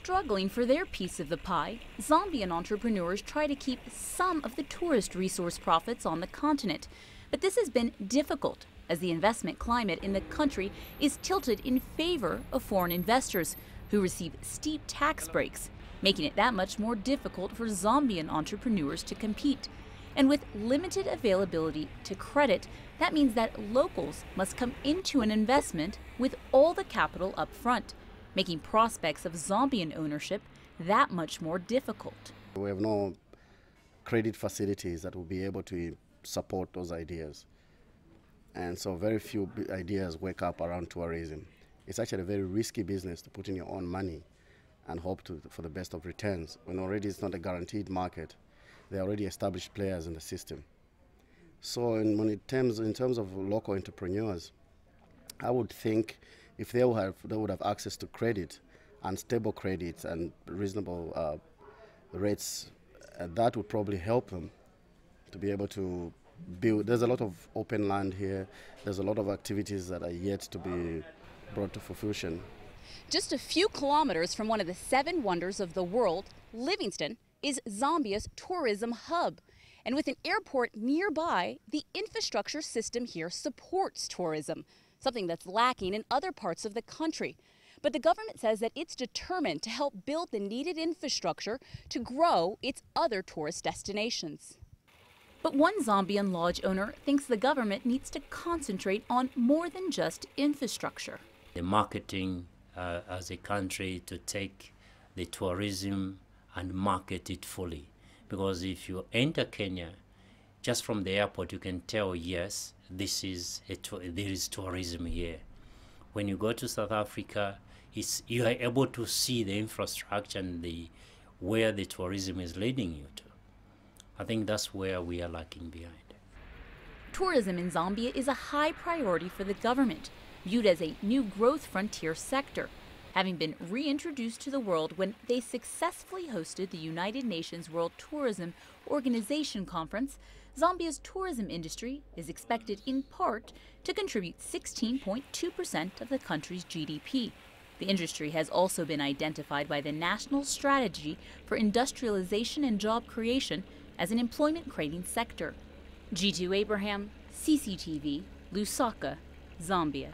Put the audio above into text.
struggling for their piece of the pie, Zambian entrepreneurs try to keep some of the tourist resource profits on the continent. But this has been difficult as the investment climate in the country is tilted in favor of foreign investors who receive steep tax breaks, making it that much more difficult for Zambian entrepreneurs to compete. And with limited availability to credit, that means that locals must come into an investment with all the capital up front, making prospects of Zambian ownership that much more difficult. We have no credit facilities that will be able to support those ideas. And so very few ideas wake up around tourism. It's actually a very risky business to put in your own money and hope for the best of returns when already it's not a guaranteed market. There are already established players in the system. So in terms of local entrepreneurs, I would think if they would have access to credit and stable credit and reasonable rates, that would probably help them to be able to build. There's a lot of open land here. There's a lot of activities that are yet to be brought to fruition. Just a few kilometers from one of the 7 wonders of the world, Livingstone is Zambia's tourism hub. And with an airport nearby, the infrastructure system here supports tourism, something that's lacking in other parts of the country. But the government says that it's determined to help build the needed infrastructure to grow its other tourist destinations. But one Zambian lodge owner thinks the government needs to concentrate on more than just infrastructure. The marketing as a country to take the tourism and market it fully. Because if you enter Kenya, just from the airport, you can tell, yes, there is tourism here. When you go to South Africa, you are able to see the infrastructure and where the tourism is leading you to. I think that's where we are lacking behind. Tourism in Zambia is a high priority for the government, viewed as a new growth frontier sector, having been reintroduced to the world when they successfully hosted the United Nations World Tourism Organization Conference. Zambia's tourism industry is expected in part to contribute 16.2% of the country's GDP. The industry has also been identified by the National Strategy for Industrialization and Job Creation as an employment-creating sector. Jiitu Abraham, CCTV, Lusaka, Zambia.